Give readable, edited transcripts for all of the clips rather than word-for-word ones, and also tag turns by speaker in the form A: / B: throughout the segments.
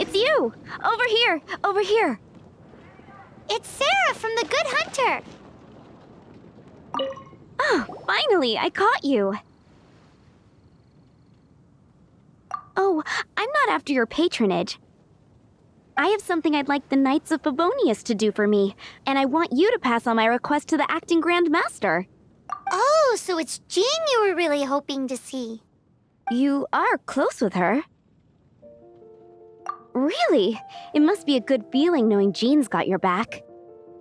A: it's you! Over here! Over here!
B: It's Sarah from the Good Hunter.
A: Oh, finally, I caught you. Oh, I'm not after your patronage. I have something I'd like the Knights of Favonius to do for me, and I want you to pass on my request to the acting Grand Master.
B: Oh, so it's Jean you were really hoping to see.
A: You are close with her. Really? It must be a good feeling knowing Jean's got your back.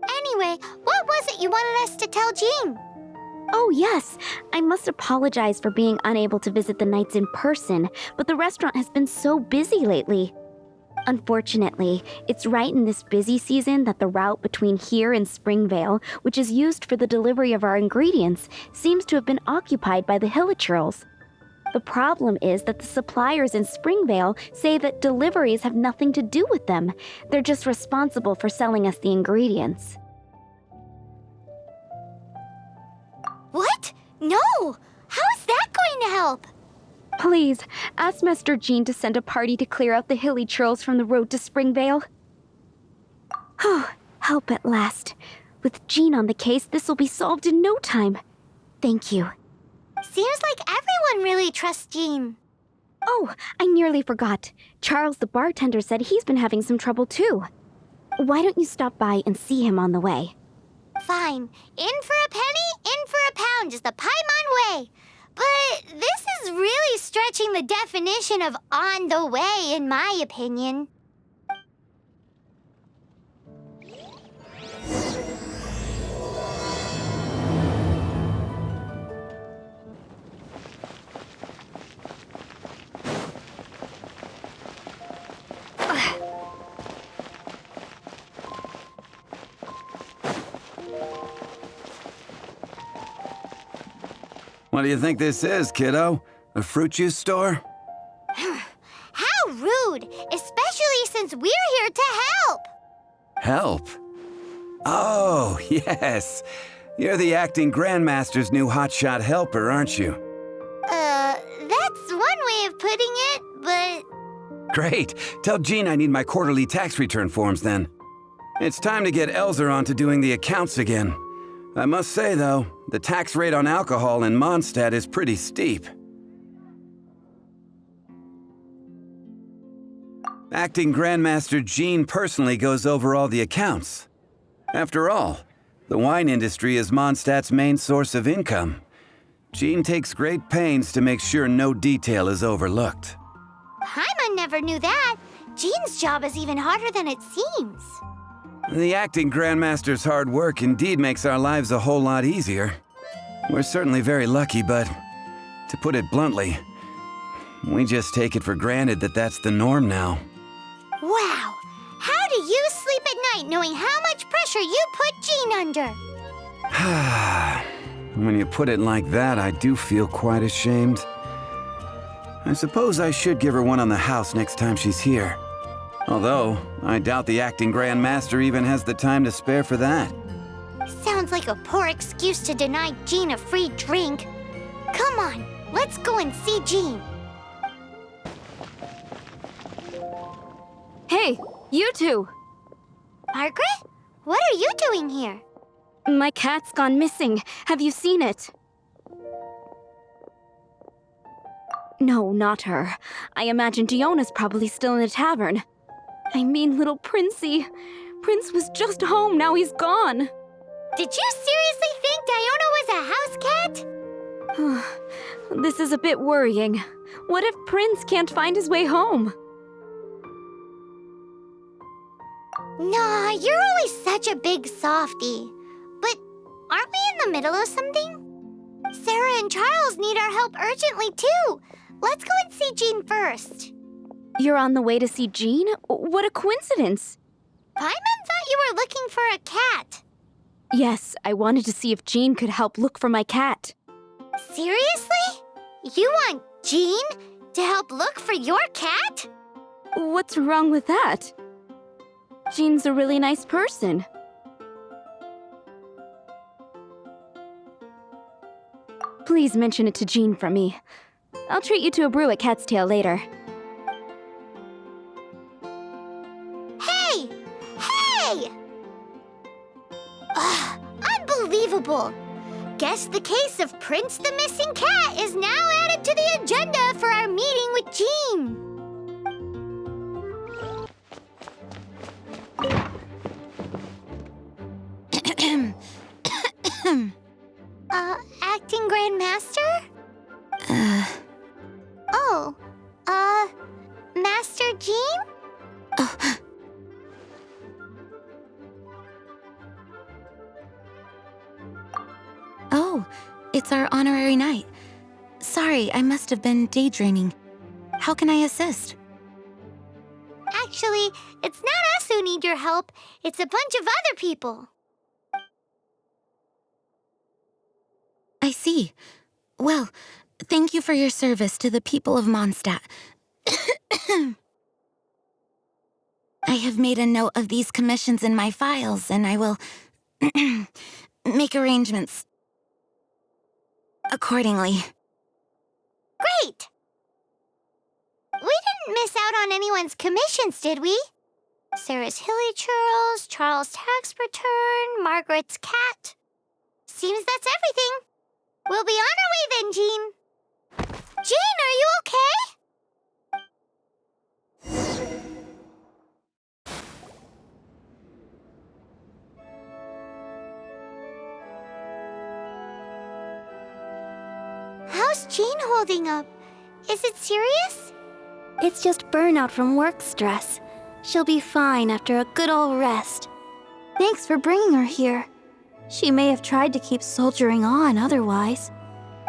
B: Anyway, what was it you wanted us to tell Jean?
A: Oh, yes. I must apologize for being unable to visit the Knights in person, but the restaurant has been so busy lately. Unfortunately, it's right in this busy season that the route between here and Springvale, which is used for the delivery of our ingredients, seems to have been occupied by the Hilichurls. The problem is that the suppliers in Springvale say that deliveries have nothing to do with them. They're just responsible for selling us the ingredients.
B: What? No! How is that going to help?
A: Please, ask Master Jean to send a party to clear out the Hilichurls from the road to Springvale. Oh, help at last. With Jean on the case, this will be solved in no time. Thank you.
B: Seems like everyone really trusts Jean.
A: Oh, I nearly forgot. Charles the bartender said he's been having some trouble too. Why don't you stop by and see him on the way?
B: Fine. In for a penny, in for a pound is the Paimon way. But this is really stretching the definition of on the way, in my opinion.
C: What do you think this is, kiddo? A fruit juice store?
B: How rude, especially since we're here to help.
C: Help? Oh, yes. You're the acting Grandmaster's new hotshot helper, aren't you?
B: That's one way of putting it, but...
C: Great. Tell Jean I need my quarterly tax return forms then. It's time to get Elzer on to doing the accounts again. I must say, though, the tax rate on alcohol in Mondstadt is pretty steep. Acting Grandmaster Jean personally goes over all the accounts. After all, the wine industry is Mondstadt's main source of income. Jean takes great pains to make sure no detail is overlooked.
B: Paimon never knew that. Jean's job is even harder than it seems.
C: The acting Grandmaster's hard work indeed makes our lives a whole lot easier. We're certainly very lucky, but to put it bluntly, we just take it for granted that that's the norm now.
B: Wow! How do you sleep at night knowing how much pressure you put Jean under?
C: When you put it like that, I do feel quite ashamed. I suppose I should give her one on the house next time she's here. Although, I doubt the acting Grandmaster even has the time to spare for that.
B: Sounds like a poor excuse to deny Jean a free drink. Come on, let's go and see Jean.
A: Hey, you two!
B: Margaret? What are you doing here?
A: My cat's gone missing. Have you seen it? No, not her. I imagine Diona's probably still in the tavern. I mean, little Princey. Prince was just home, now he's gone.
B: Did you seriously think Diona was a house cat?
A: This is a bit worrying. What if Prince can't find his way home?
B: Nah, you're always such a big softie. But aren't we in the middle of something? Sarah and Charles need our help urgently, too. Let's go and see Jean first.
A: You're on the way to see Jean? What a coincidence!
B: Paimon thought you were looking for a cat.
A: Yes, I wanted to see if Jean could help look for my cat.
B: Seriously? You want Jean to help look for your cat?
A: What's wrong with that? Jean's a really nice person. Please mention it to Jean from me. I'll treat you to a brew at Cat's Tail later.
B: unbelievable! Guess the case of Prince the Missing Cat is now added to the agenda for our meeting with Jean. Acting Grand Master? Master Jean?
A: Oh, it's our honorary knight. Sorry, I must have been daydreaming. How can I assist?
B: Actually, it's not us who need your help. It's a bunch of other people.
A: I see. Well, thank you for your service to the people of Mondstadt. I have made a note of these commissions in my files, and I will make arrangements accordingly.
B: Great! We didn't miss out on anyone's commissions, did we? Sarah's Hilly Churls, Charles' tax return, Margaret's cat. Seems that's everything. We'll be on our way then, Jean. Jean, are you okay? How's Jean holding up? Is it serious?
D: It's just burnout from work stress. She'll be fine after a good old rest. Thanks for bringing her here. She may have tried to keep soldiering on otherwise.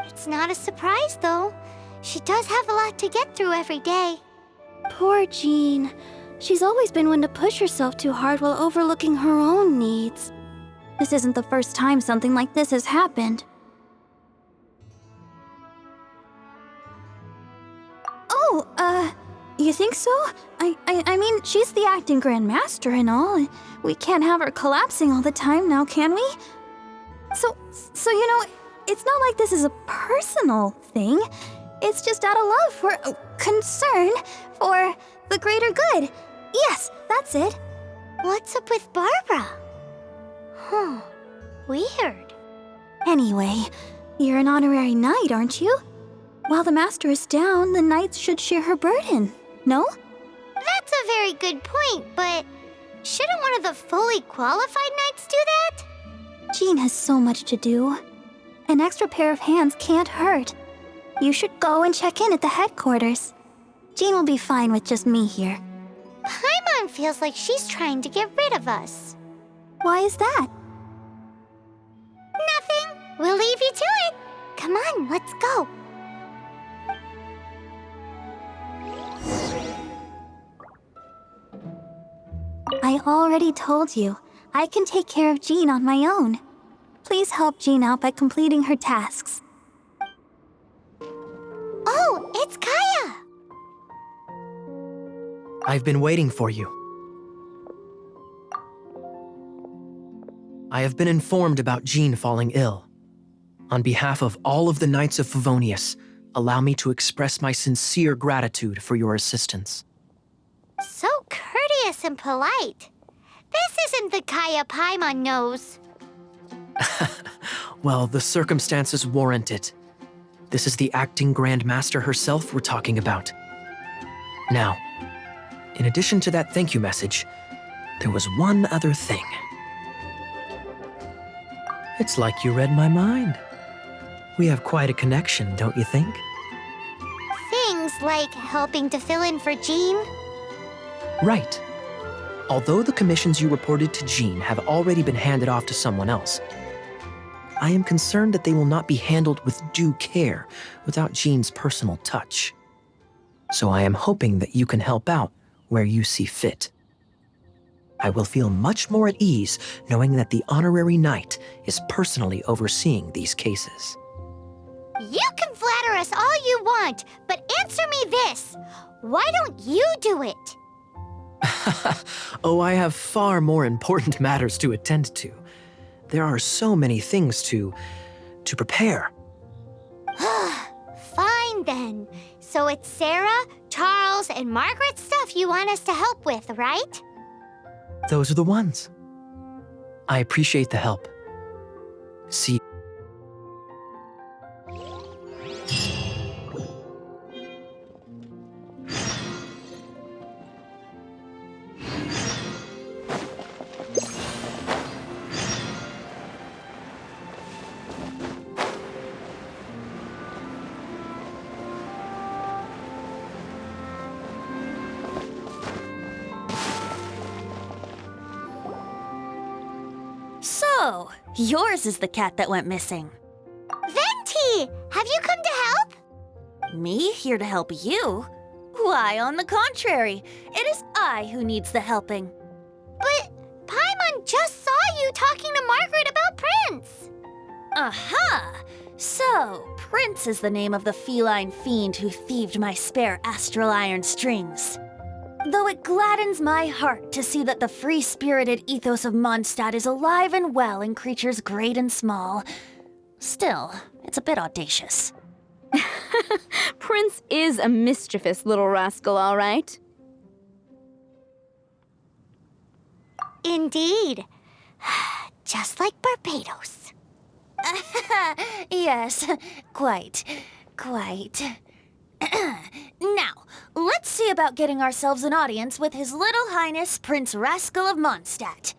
B: It's not a surprise, though. She does have a lot to get through every day.
D: Poor Jean. She's always been one to push herself too hard while overlooking her own needs. This isn't the first time something like this has happened. Oh, you think so? I mean, she's the acting Grand Master and all. We can't have her collapsing all the time now, can we? So you know, it's not like this is a personal thing. It's just out of love for concern for the greater good. Yes, that's it.
B: What's up with Barbara? Huh. Weird.
D: Anyway, you're an honorary knight, aren't you? While the master is down, the knights should share her burden, no?
B: That's a very good point, but shouldn't one of the fully qualified knights do that?
D: Jean has so much to do. An extra pair of hands can't hurt. You should go and check in at the headquarters. Jean will be fine with just me here.
B: Paimon feels like she's trying to get rid of us.
D: Why is that?
B: Nothing. We'll leave you to it. Come on, let's go.
D: I already told you. I can take care of Jean on my own. Please help Jean out by completing her tasks.
B: Oh, it's Kaya!
E: I've been waiting for you. I have been informed about Jean falling ill. On behalf of all of the Knights of Favonius, allow me to express my sincere gratitude for your assistance.
B: So courteous and polite. This isn't the Kaya Paimon knows.
E: Well, the circumstances warrant it. This is the acting Grand Master herself we're talking about. Now, in addition to that thank you message, there was one other thing. It's like you read my mind. We have quite a connection, don't you think?
B: Things like helping to fill in for Jean?
E: Right. Although the commissions you reported to Jean have already been handed off to someone else, I am concerned that they will not be handled with due care without Jean's personal touch. So I am hoping that you can help out where you see fit. I will feel much more at ease knowing that the honorary knight is personally overseeing these cases.
B: You can flatter us all you want, but answer me this. Why don't you do it?
E: Oh, I have far more important matters to attend to. There are so many things to prepare.
B: Fine then. So it's Sarah, Charles, and Margaret's stuff you want us to help with, right?
E: Those are the ones. I appreciate the help. See.
F: So, yours is the cat that went missing.
B: Venti! Have you come to help?
F: Me here to help you? Why, on the contrary, it is I who needs the helping.
B: But Paimon just saw you talking to Margaret about Prince.
F: Aha! So, Prince is the name of the feline fiend who thieved my spare astral iron strings. Though it gladdens my heart to see that the free-spirited ethos of Mondstadt is alive and well in creatures great and small, still, it's a bit audacious.
A: Prince is a mischievous little rascal, all right.
B: Indeed. Just like Barbados.
F: Yes, quite. Now, let's see about getting ourselves an audience with His Little Highness Prince Rascal of Mondstadt.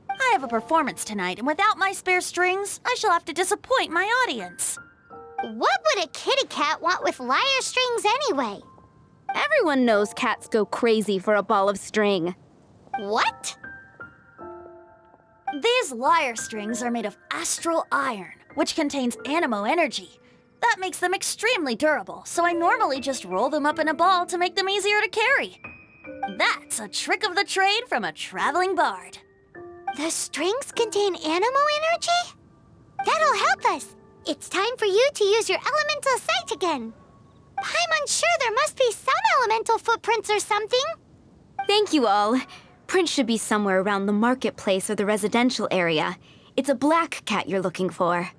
F: I have a performance tonight, and without my spare strings, I shall have to disappoint my audience.
B: What would a kitty cat want with lyre strings anyway?
A: Everyone knows cats go crazy for a ball of string.
B: What?
F: These lyre strings are made of astral iron, which contains animo energy. That makes them extremely durable, so I normally just roll them up in a ball to make them easier to carry. That's a trick of the trade from a traveling bard.
B: The strings contain animo energy? That'll help us. It's time for you to use your elemental sight again. I'm unsure there must be some elemental footprints or something.
A: Thank you all. Prince should be somewhere around the marketplace or the residential area. It's a black cat you're looking for.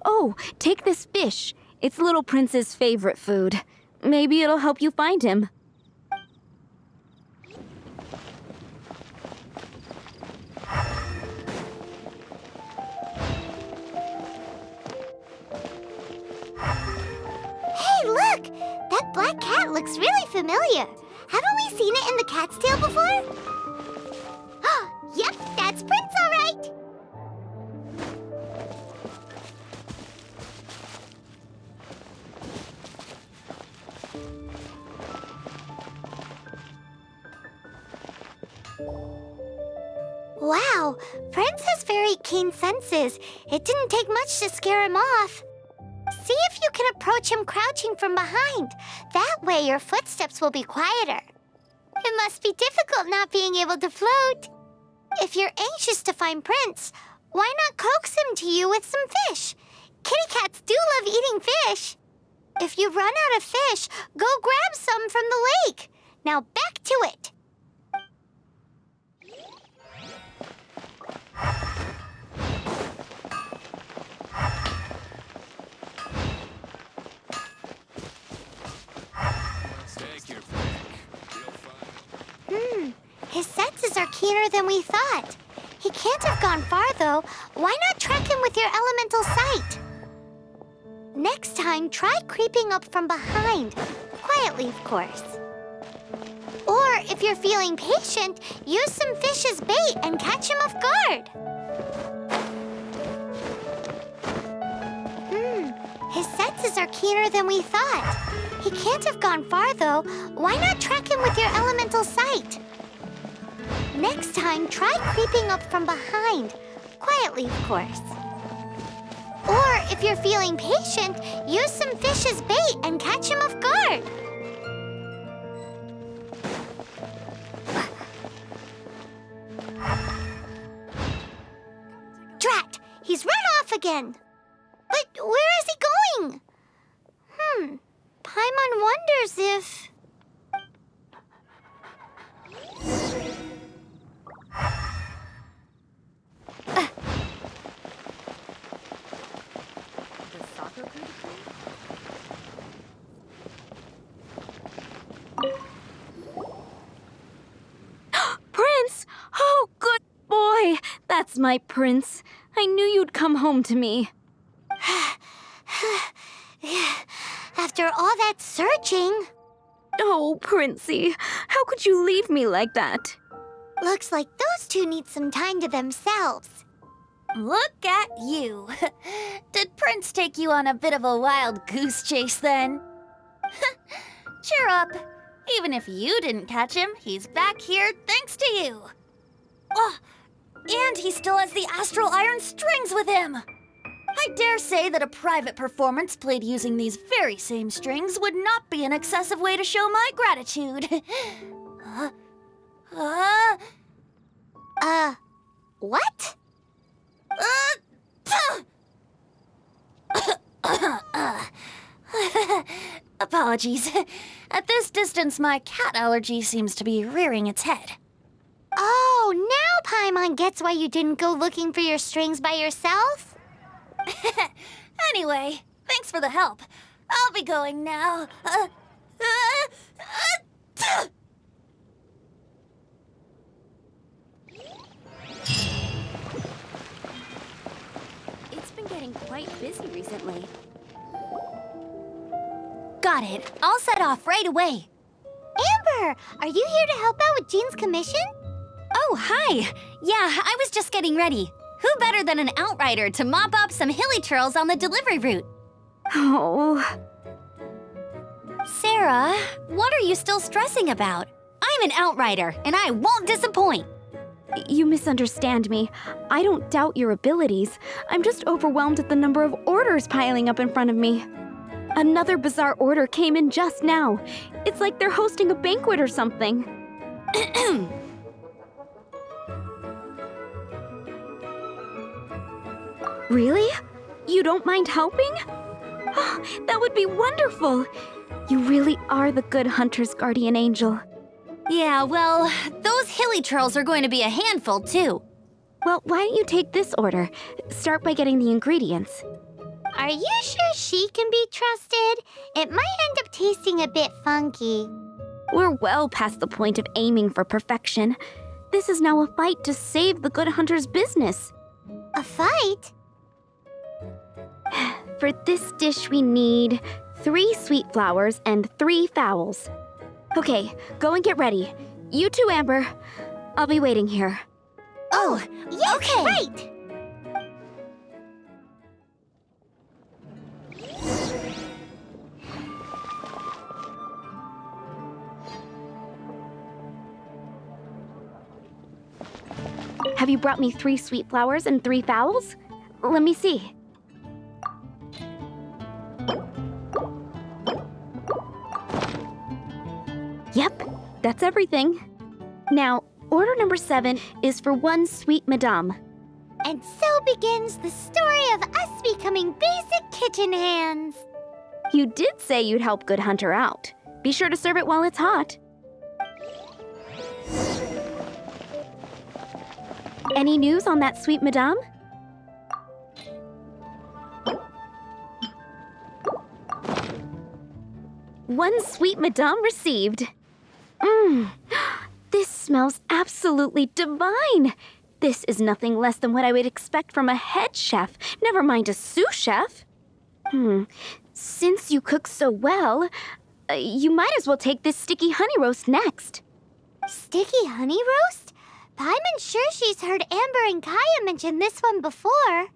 A: Oh, take this fish. It's Little Prince's favorite food. Maybe it'll help you find him.
B: Hey, look! That black cat looks really familiar. Haven't we seen it in the cat's tail before? Oh, yep, that's Prince, all right. Wow, Prince has very keen senses. It didn't take much to scare him off. See if you can approach him crouching from behind. That way your footsteps will be quieter. It must be difficult not being able to float. If you're anxious to find Prince, why not coax him to you with some fish? Kitty cats do love eating fish. If you run out of fish, go grab some from the lake. Now back to it. His senses are keener than we thought. He can't have gone far, though. Why not track him with your elemental sight? Next time, try creeping up from behind. Quietly, of course. Or, if you're feeling patient, use some fish as bait and catch him off guard. His senses are keener than we thought. He can't have gone far, though. Why not track him with your elemental sight? Next time, try creeping up from behind. Quietly, of course. Or, if you're feeling patient, use some fish as bait and catch him off guard. Drat! He's run off again! But where is he going? Paimon wonders if...
A: Prince! Oh, good boy! That's That's my prince. I knew you'd come home to me.
B: After all that searching...
A: Oh, Princey, how could you leave me like that?
B: Looks like those two need some time to themselves.
F: Look at you. Did Prince take you on a bit of a wild goose chase then? Cheer up. Even if you didn't catch him, he's back here thanks to you. Oh, and he still has the astral iron strings with him. I dare say that a private performance played using these very same strings would not be an excessive way to show my gratitude.
B: What?
F: Apologies. At this distance, my cat allergy seems to be rearing its head.
B: Oh, now Paimon gets why you didn't go looking for your strings by yourself?
F: Anyway, thanks for the help. I'll be going now.
A: It's been getting quite busy recently.
F: Got it. I'll set off right away.
B: Amber, are you here to help out with Jean's commission?
G: Oh, hi. Yeah, I was just getting ready. Who better than an outrider to mop up some hilly trails on the delivery route?
A: Oh.
G: Sarah, what are you still stressing about? I'm an outrider, and I won't disappoint.
A: You misunderstand me. I don't doubt your abilities. I'm just overwhelmed at the number of orders piling up in front of me. Another bizarre order came in just now. It's like they're hosting a banquet or something. Really? You don't mind helping? Oh, that would be wonderful. You really are the good hunter's guardian angel.
G: Yeah, well, those hilly trails are going to be a handful, too.
A: Well, why don't you take this order? Start by getting the ingredients.
B: Are you sure she can be trusted? It might end up tasting a bit funky.
A: We're well past the point of aiming for perfection. This is now a fight to save the good hunter's business.
B: A fight?
A: For this dish, we need 3 sweet flowers and 3 fowls. Okay, go and get ready. You too, Amber. I'll be waiting here.
B: Oh, yes, okay. Right!
A: Have you brought me 3 sweet flowers and 3 fowls? Let me see. Yep, that's everything. Now, order number 7 is for 1 sweet madame.
B: And so begins the story of us becoming basic kitchen hands.
A: You did say you'd help Good Hunter out. Be sure to serve it while it's hot. Any news on that sweet madame? One sweet madame received. This smells absolutely divine. This is nothing less than what I would expect from a head chef, never mind a sous chef. Since you cook so well, you might as well take this sticky honey roast next.
B: Sticky honey roast? Paimon's sure she's heard Amber and Kaya mention this one before.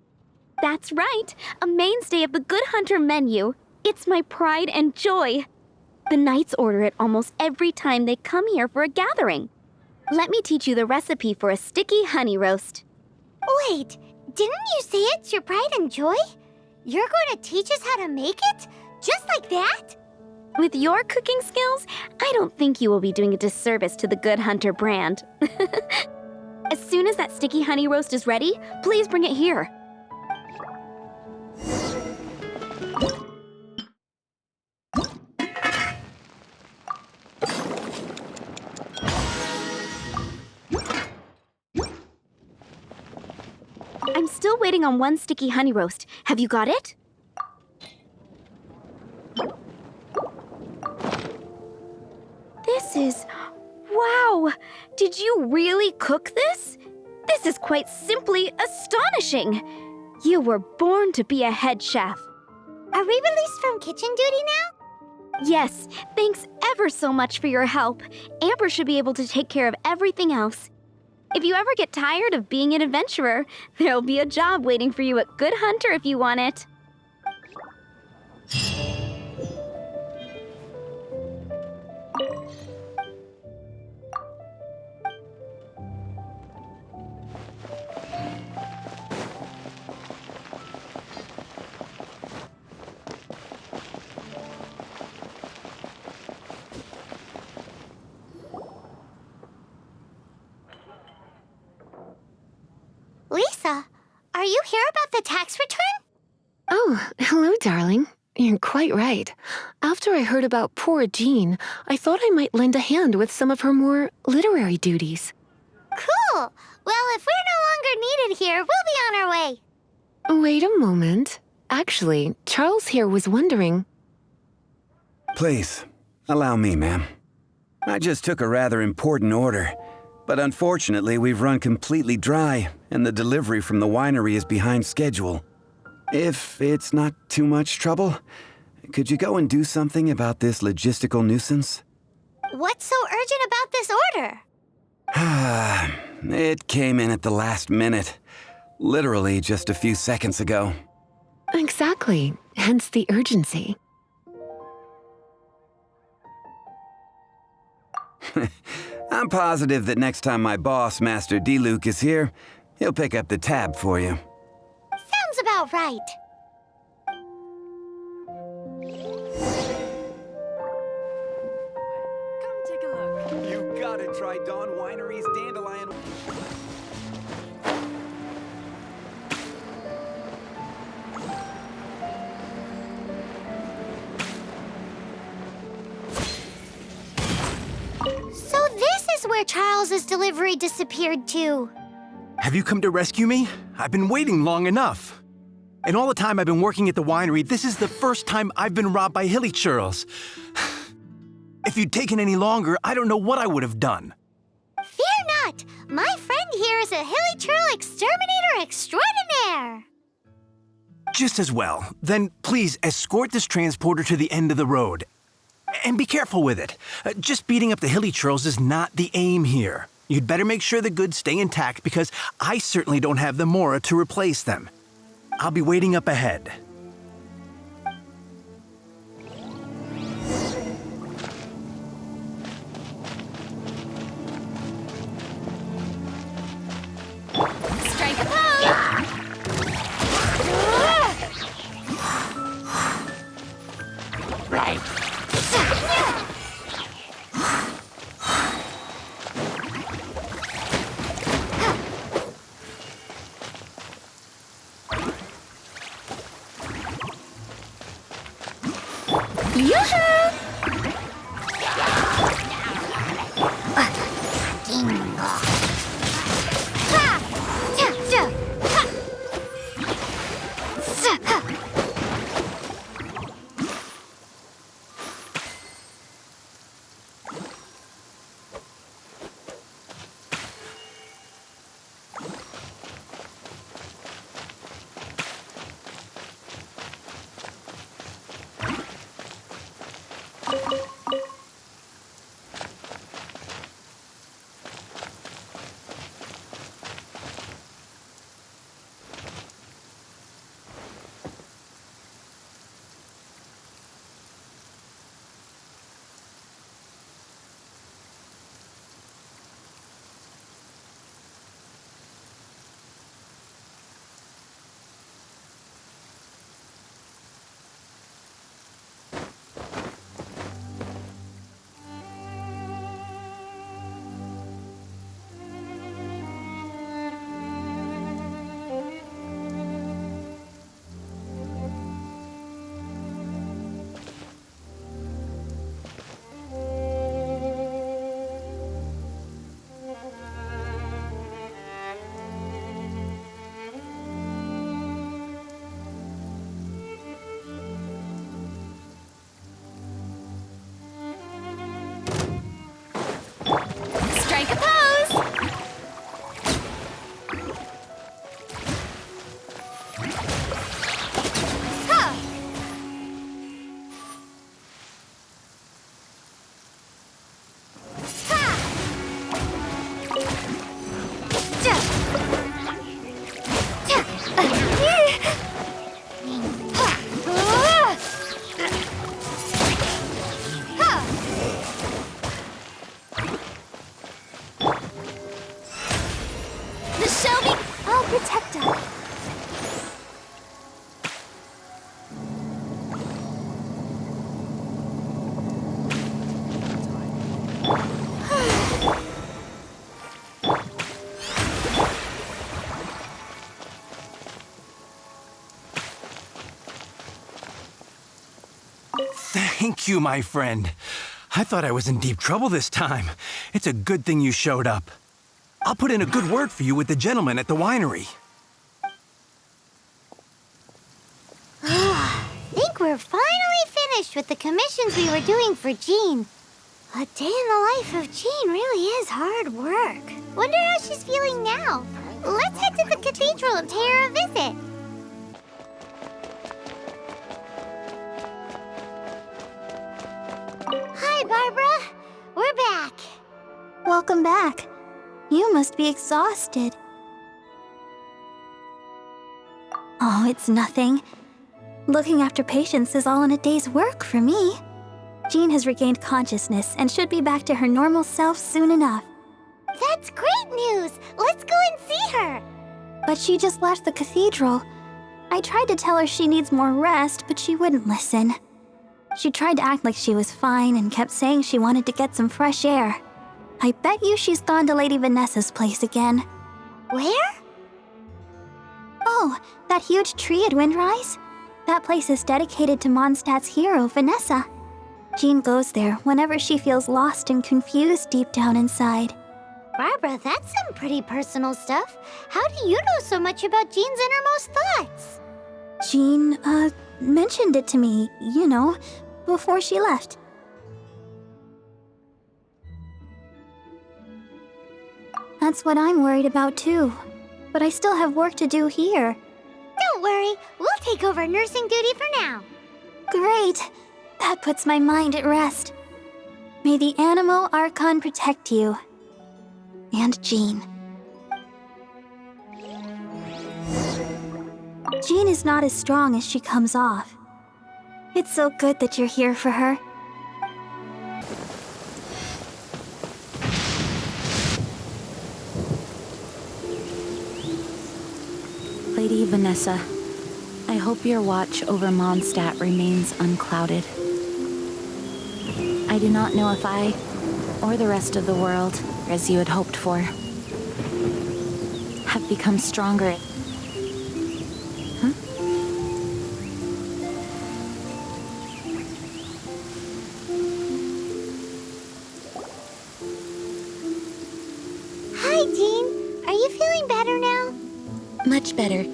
A: That's right, a mainstay of the Good Hunter menu. It's my pride and joy. The knights order it almost every time they come here for a gathering. Let me teach you the recipe for a sticky honey roast.
B: Wait, didn't you say it's your pride and joy? You're going to teach us how to make it? Just like that?
A: With your cooking skills, I don't think you will be doing a disservice to the Good Hunter brand. As soon as that sticky honey roast is ready, please bring it here. I'm still waiting on 1 sticky honey roast. Have you got it? This is... Wow! Did you really cook this? This is quite simply astonishing. You were born to be a head chef.
B: Are we released from kitchen duty now?
A: Yes, thanks ever so much for your help. Amber should be able to take care of everything else. If you ever get tired of being an adventurer, there'll be a job waiting for you at Good Hunter if you want it.
B: Lisa, are you here about the tax return?
H: Oh, hello, darling. You're quite right. After I heard about poor Jean, I thought I might lend a hand with some of her more literary duties.
B: Cool. Well, if we're no longer needed here, we'll be on our way.
H: Wait a moment. Actually, Charles here was wondering...
C: Please, allow me, ma'am. I just took a rather important order, but unfortunately we've run completely dry, and the delivery from the winery is behind schedule. If it's not too much trouble, could you go and do something about this logistical nuisance?
B: What's so urgent about this order?
C: It came in at the last minute. Literally just a few seconds ago.
H: Exactly, hence the urgency.
C: I'm positive that next time my boss, Master D-Luke, is here, he'll pick up the tab for you.
B: Sounds about right.
C: Come take a look. You gotta try Dawn Winery's dandelion.
B: So this is where Charles's delivery disappeared to.
I: Have you come to rescue me? I've been waiting long enough. And all the time I've been working at the winery, this is the first time I've been robbed by hilly churls. If you'd taken any longer, I don't know what I would have done.
B: Fear not! My friend here is a hilly churl exterminator extraordinaire!
I: Just as well. Then please escort this transporter to the end of the road. And be careful with it. Just beating up the hilly churls is not the aim here. You'd better make sure the goods stay intact because I certainly don't have the mora to replace them. I'll be waiting up ahead.
G: Strike a pose!
C: Right.
I: Thank you, my friend. I thought I was in deep trouble this time. It's a good thing you showed up. I'll put in a good word for you with the gentleman at the winery.
B: I think we're finally finished with the commissions we were doing for Jean. A day in the life of Jean really is hard work. Wonder how she's feeling now. Let's head to the cathedral and pay her a visit. Hi, Barbara. We're back.
D: Welcome back. You must be exhausted. Oh, it's nothing. Looking after patients is all in a day's work for me. Jean has regained consciousness and should be back to her normal self soon enough.
B: That's great news. Let's go and see her.
D: But she just left the cathedral. I tried to tell her she needs more rest, but she wouldn't listen. She tried to act like she was fine and kept saying she wanted to get some fresh air. I bet you she's gone to Lady Vanessa's place again.
B: Where?
D: Oh, that huge tree at Windrise? That place is dedicated to Mondstadt's hero, Vanessa. Jean goes there whenever she feels lost and confused deep down inside.
B: Barbara, that's some pretty personal stuff. How do you know so much about Jean's innermost thoughts?
D: Jean, mentioned it to me, before she left. That's what I'm worried about too. But I still have work to do here.
B: Don't worry, we'll take over nursing duty for now.
D: Great! That puts my mind at rest. May the Animo Archon protect you. And Jean. Jean is not as strong as she comes off. It's so good that you're here for her.
A: Lady Vanessa, I hope your watch over Mondstadt remains unclouded. I do not know if I, or the rest of the world, as you had hoped for, have become stronger.
B: Hi, Jean. Are you feeling better now?
G: Much better.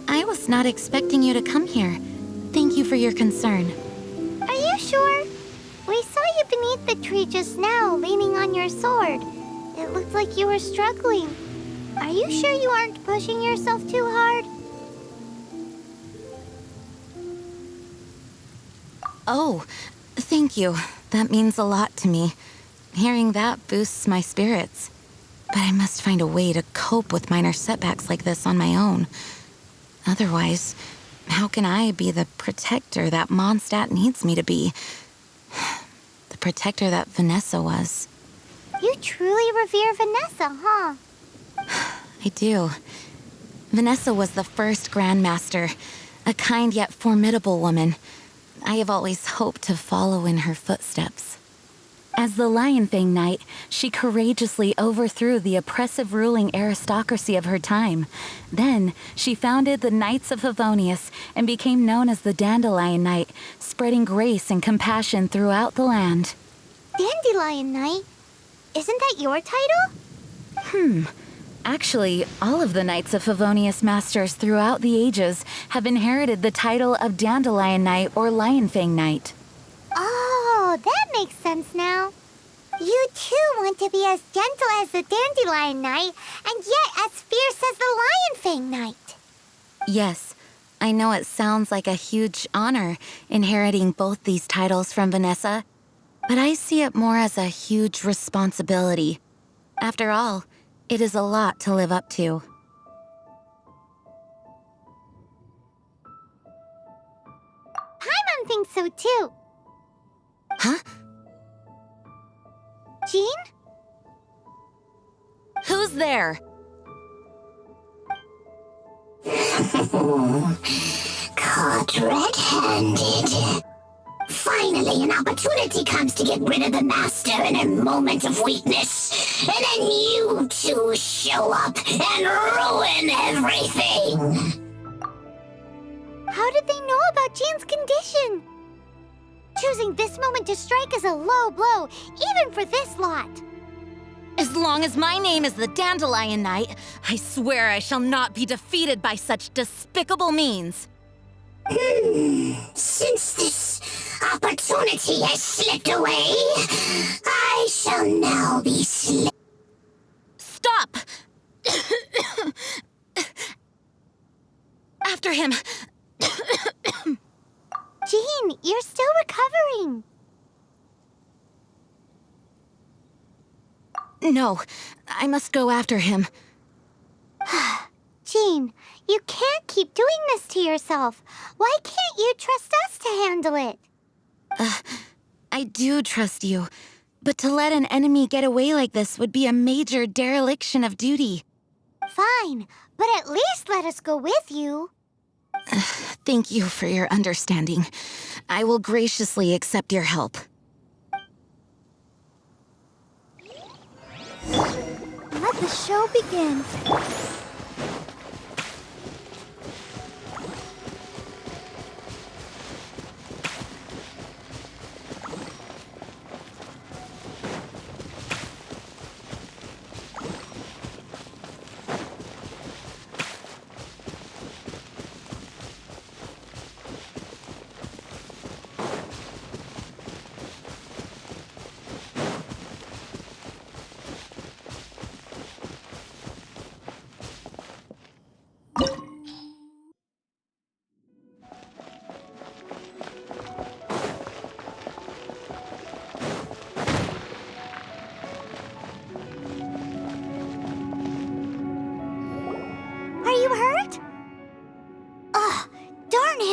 G: I was not expecting you to come here. Thank you for your concern.
B: Are you sure? We saw you beneath the tree just now, leaning on your sword. It looked like you were struggling. Are you sure you aren't pushing yourself too hard?
G: Oh, thank you. That means a lot to me. Hearing that boosts my spirits. But I must find a way to cope with minor setbacks like this on my own. Otherwise, how can I be the protector that Mondstadt needs me to be? The protector that Vanessa was.
B: You truly revere Vanessa, huh?
G: I do. Vanessa was the first Grandmaster, a kind yet formidable woman. I have always hoped to follow in her footsteps. As the Lionfang Knight, she courageously overthrew the oppressive ruling aristocracy of her time. Then, she founded the Knights of Favonius and became known as the Dandelion Knight, spreading grace and compassion throughout the land.
B: Dandelion Knight? Isn't that your title?
G: Actually, all of the Knights of Favonius masters throughout the ages have inherited the title of Dandelion Knight or Lionfang Knight.
B: Oh, that makes sense now. You too want to be as gentle as the Dandelion Knight, and yet as fierce as the Lionfang Knight.
G: Yes, I know it sounds like a huge honor inheriting both these titles from Vanessa, but I see it more as a huge responsibility. After all, it is a lot to live up to.
B: Paimon thinks so too.
G: Huh?
B: Jean?
G: Who's there?
J: Caught red-handed. Finally, an opportunity comes to get rid of the master in a moment of weakness. And then you two show up and ruin everything.
B: How did they know about Jean's condition? choosing this moment to strike is a low blow, even for this lot.
G: As long as my name is the Dandelion Knight, I swear I shall not be defeated by such despicable means.
J: Since this opportunity has slipped away, I shall now be
G: Stop! After him!
B: Jean, you're still recovering.
G: No, I must go after him.
B: Jean, you can't keep doing this to yourself. Why can't you trust us to handle it?
G: I do trust you, but to let an enemy get away like this would be a major dereliction of duty.
B: Fine, but at least let us go with you.
G: Thank you for your understanding. I will graciously accept your help.
B: Let the show begin.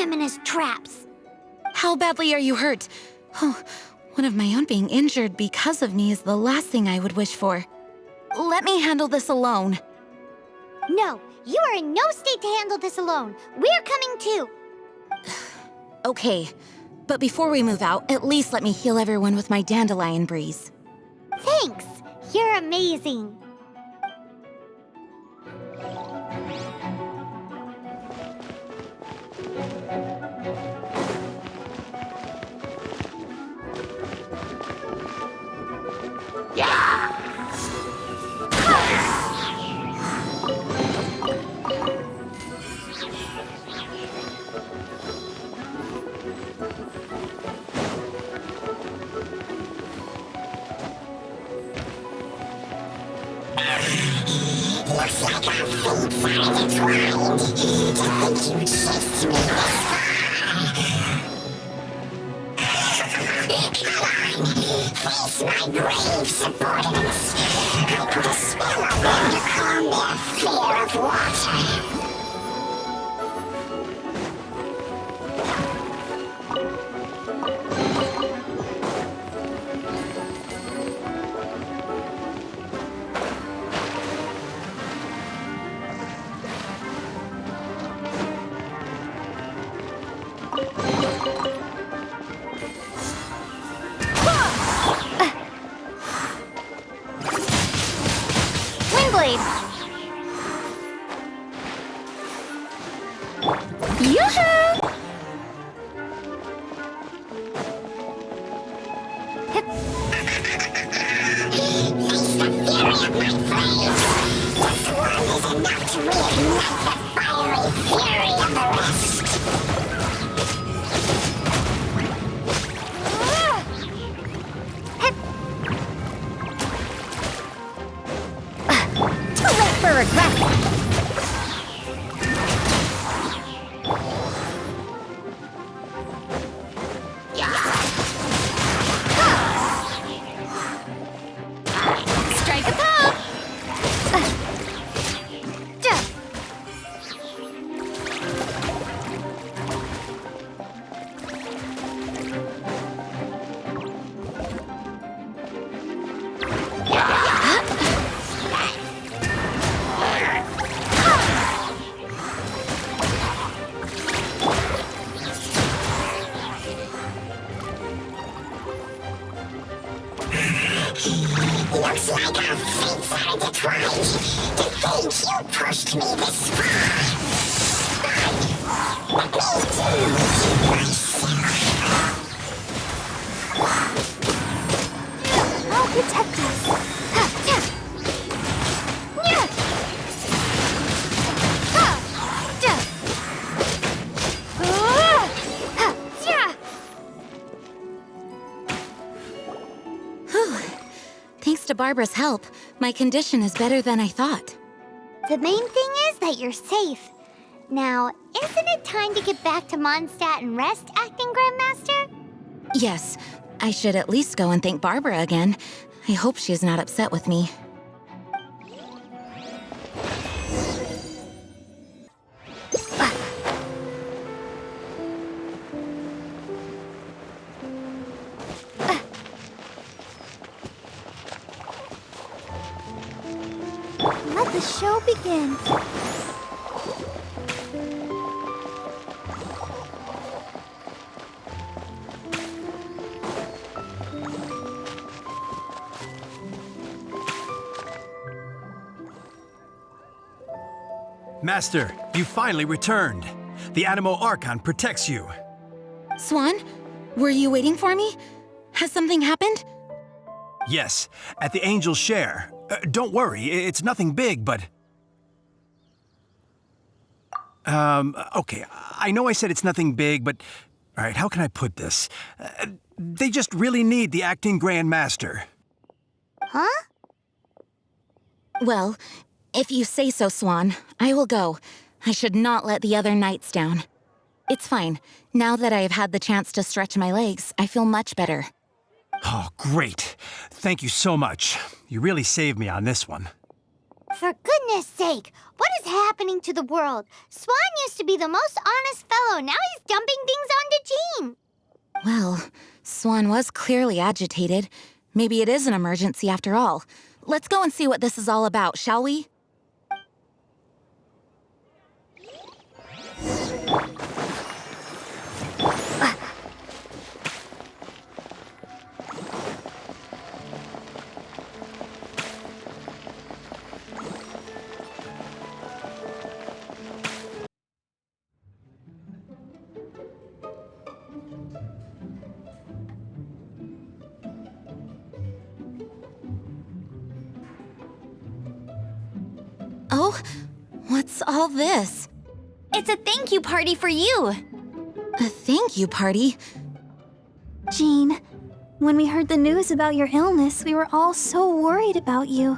B: And his traps.
G: How badly are you hurt? Oh, one of my own being injured because of me is the last thing I would wish for. Let me handle this alone.
B: No, you are in no state to handle this alone. We're coming too.
G: Okay, but before we move out, at least let me heal everyone with my dandelion breeze.
B: Thanks. You're amazing.
J: Looks like our fates are intertwined. To think you chased me this far. Come on, face my brave subordinates. I put a spell on them to calm their fear of water. Looks like our fates are intertwined. To think you pushed me this far. Let me do with you myself.
G: Thanks to Barbara's help, my condition is better than I thought.
B: The main thing is that you're safe. Now, isn't it time to get back to Mondstadt and rest, Acting Grandmaster?
G: Yes, I should at least go and thank Barbara again. I hope she is not upset with me.
D: Let the show begin.
I: Master, you finally returned. The Animo Archon protects you.
G: Swan, were you waiting for me? Has something happened?
I: Yes, at the Angel's Share. Don't worry, it's nothing big, but... Okay, I know I said it's nothing big, but... Alright, how can I put this? They just really need the Acting Grand Master.
B: Huh?
G: Well, if you say so, Swan, I will go. I should not let the other knights down. It's fine. Now that I have had the chance to stretch my legs, I feel much better.
I: Oh, great. Thank you so much. You really saved me on this one.
B: For goodness sake, what is happening to the world? Swan used to be the most honest fellow. Now he's dumping things onto Jean.
G: Well, Swan was clearly agitated. Maybe it is an emergency after all. Let's go and see what this is all about, shall we? Oh, what's all this?
F: It's a thank you party for you.
G: A thank you party?
D: Jean, when we heard the news about your illness, we were all so worried about you.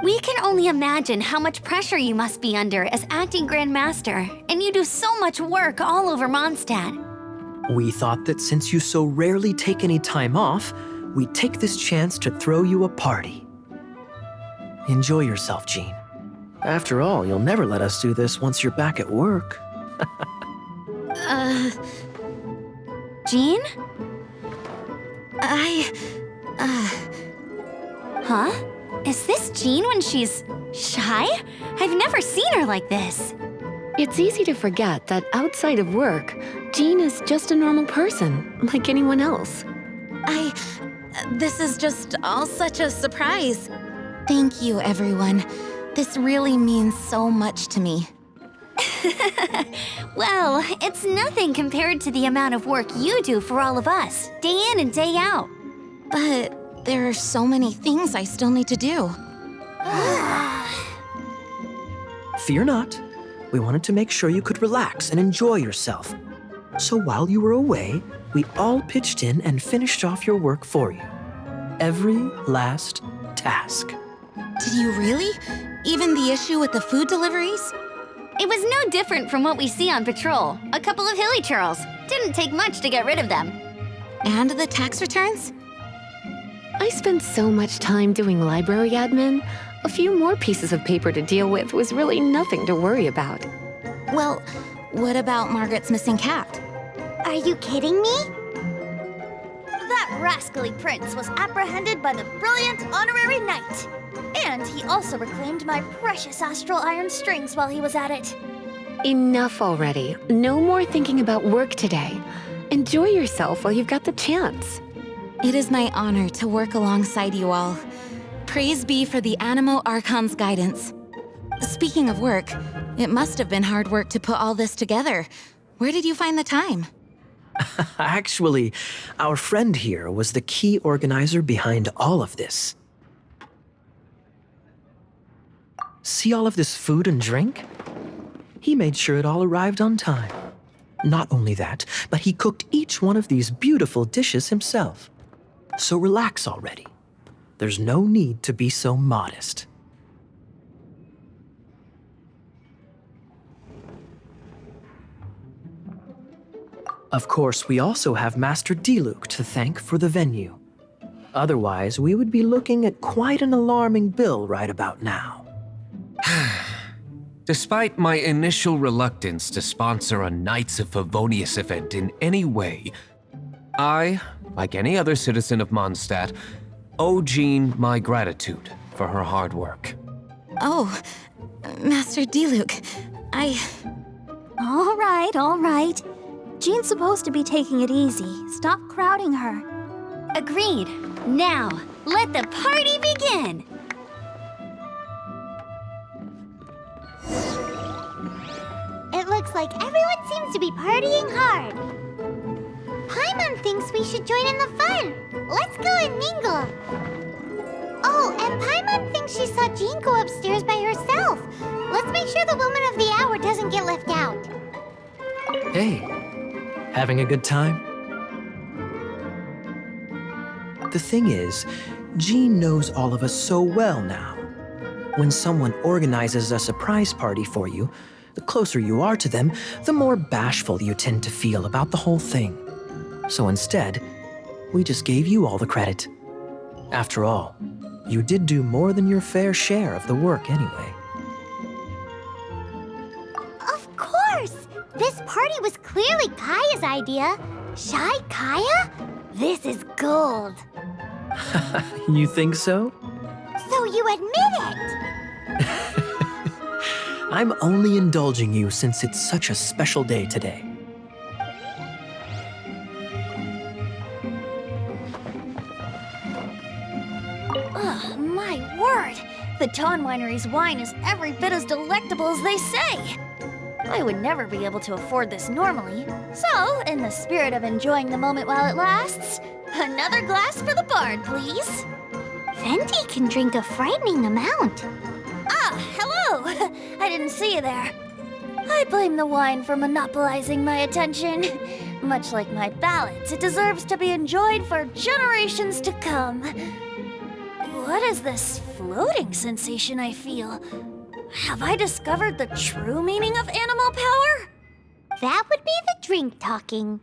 F: We can only imagine how much pressure you must be under as acting Grand Master, and you do so much work all over Mondstadt.
E: We thought that since you so rarely take any time off, we'd take this chance to throw you a party. Enjoy yourself, Jean. After all, you'll never let us do this once you're back at work.
F: Jean? Huh? Is this Jean when she's shy? I've never seen her like this.
H: It's easy to forget that outside of work, Jean is just a normal person, like anyone else.
G: This is just all such a surprise. Thank you, everyone. This really means so much to me.
F: Well, it's nothing compared to the amount of work you do for all of us, day in and day out.
G: But there are so many things I still need to do.
E: Fear not. We wanted to make sure you could relax and enjoy yourself. So while you were away, we all pitched in and finished off your work for you. Every last task.
G: Did you really? Even the issue with the food deliveries?
F: It was no different from what we see on patrol. A couple of hilly churls. Didn't take much to get rid of them.
G: And the tax returns?
H: I spent so much time doing library admin. A few more pieces of paper to deal with was really nothing to worry about.
G: Well, what about Margaret's missing cat?
B: Are you kidding me?
F: That rascally prince was apprehended by the brilliant honorary knight. And he also reclaimed my precious astral iron strings while he was at it.
H: Enough already. No more thinking about work today. Enjoy yourself while you've got the chance.
G: It is my honor to work alongside you all. Praise be for the Animo Archon's guidance. Speaking of work, it must have been hard work to put all this together. Where did you find the time?
E: Actually, our friend here was the key organizer behind all of this. See all of this food and drink? He made sure it all arrived on time. Not only that, but he cooked each one of these beautiful dishes himself. So relax already. There's no need to be so modest. Of course, we also have Master Diluc to thank for the venue. Otherwise, we would be looking at quite an alarming bill right about now.
K: Despite my initial reluctance to sponsor a Knights of Favonius event in any way, I, like any other citizen of Mondstadt, owe Jean my gratitude for her hard work.
G: Oh, Master Diluc,
D: All right. Jean's supposed to be taking it easy. Stop crowding her.
F: Agreed. Now, let the party begin!
B: It looks like everyone seems to be partying hard. Paimon thinks we should join in the fun. Let's go and mingle. Oh, and Paimon thinks she saw Jean go upstairs by herself. Let's make sure the woman of the hour doesn't get left out.
E: Hey, having a good time? The thing is, Jean knows all of us so well now. When someone organizes a surprise party for you, the closer you are to them, the more bashful you tend to feel about the whole thing. So instead, we just gave you all the credit. After all, you did do more than your fair share of the work anyway.
B: Of course! This party was clearly Kaya's idea. Shy Kaya? This is gold.
E: You think so?
B: So you admit it?
E: I'm only indulging you since it's such a special day today.
F: Ugh, my word! The Dawn Winery's wine is every bit as delectable as they say! I would never be able to afford this normally, so, in the spirit of enjoying the moment while it lasts, another glass for the bard, please!
B: Venti can drink a frightening amount.
F: Ah, hello! I didn't see you there. I blame the wine for monopolizing my attention. Much like my ballads, it deserves to be enjoyed for generations to come. What is this floating sensation I feel? Have I discovered the true meaning of animal power?
B: That would be the drink talking.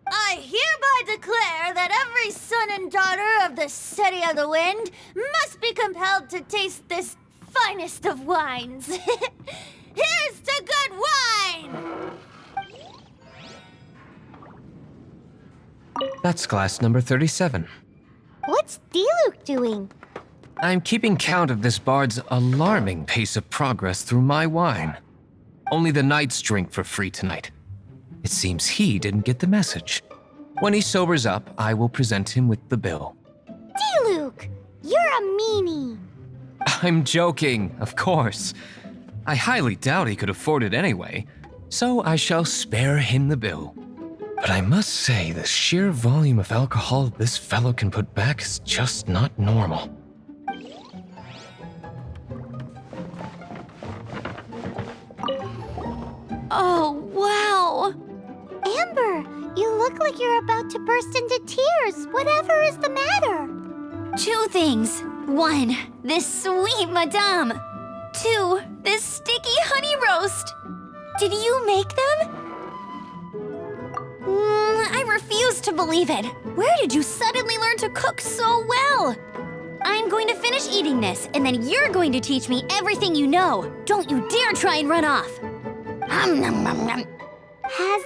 F: I hereby declare that every son and daughter of the City of the Wind must be compelled to taste this finest of wines. Here's to good wine!
K: That's glass number 37.
B: What's Diluc doing?
K: I'm keeping count of this bard's alarming pace of progress through my wine. Only the knights drink for free tonight. It seems he didn't get the message. When he sobers up, I will present him with the bill.
B: Diluc, you're a meanie.
K: I'm joking, of course. I highly doubt he could afford it anyway, so I shall spare him the bill. But I must say, the sheer volume of alcohol this fellow can put back is just not normal.
A: Oh, wow!
B: Amber, you look like you're about to burst into tears. Whatever is the matter?
A: 2 things. 1, this sweet madame. 2, this sticky honey roast. Did you make them? I refuse to believe it. Where did you suddenly learn to cook so well? I'm going to finish eating this, and then you're going to teach me everything you know. Don't you dare try and run off.
B: Has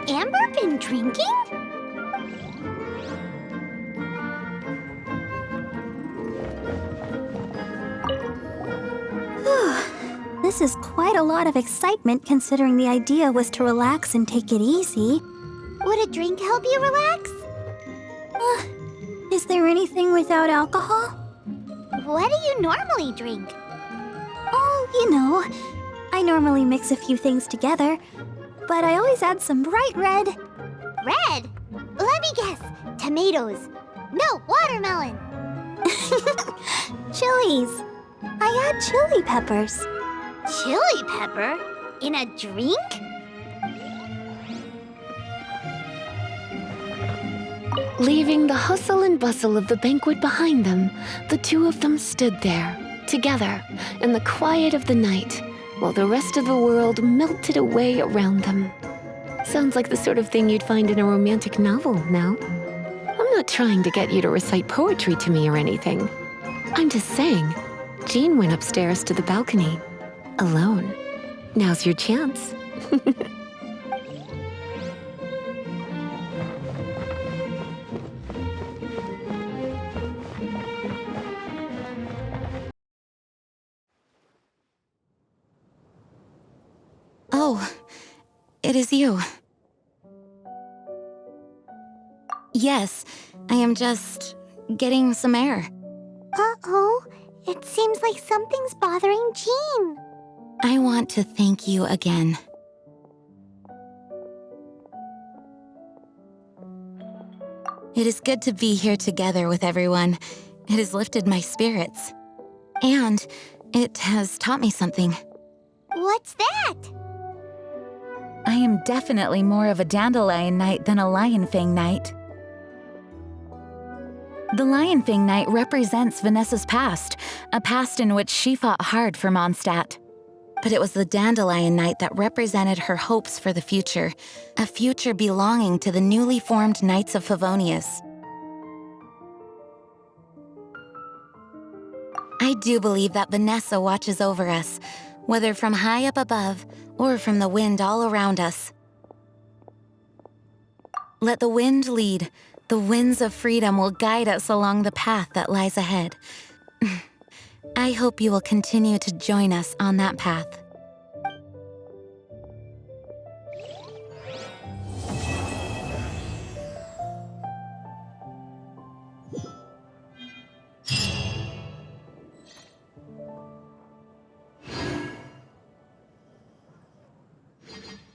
B: Amber been drinking?
D: This is quite a lot of excitement considering the idea was to relax and take it easy.
B: Would a drink help you relax?
D: Is there anything without alcohol?
B: What do you normally drink?
D: Oh, you know, I normally mix a few things together, but I always add some bright red.
B: Red? Let me guess. Tomatoes. No, watermelon.
D: Chilies. I add chili peppers.
B: Chili pepper? In a drink?
H: Leaving the hustle and bustle of the banquet behind them, the two of them stood there, together, in the quiet of the night, while the rest of the world melted away around them. Sounds like the sort of thing you'd find in a romantic novel, no? I'm not trying to get you to recite poetry to me or anything. I'm just saying, Jean went upstairs to the balcony, alone. Now's your chance.
G: Oh, it is you. Yes, I am just getting some air.
B: Uh-oh. It seems like something's bothering Jean.
G: I want to thank you again. It is good to be here together with everyone. It has lifted my spirits. And it has taught me something.
B: What's that?
F: I am definitely more of a dandelion knight than a lionfang knight. The lionfang knight represents Vanessa's past, a past in which she fought hard for Mondstadt.
G: But it was the dandelion knight that represented her hopes for the future, a future belonging to the newly formed Knights of Favonius. I do believe that Vanessa watches over us, whether from high up above or from the wind all around us. Let the wind lead. The winds of freedom will guide us along the path that lies ahead. I hope you will continue to join us on that path.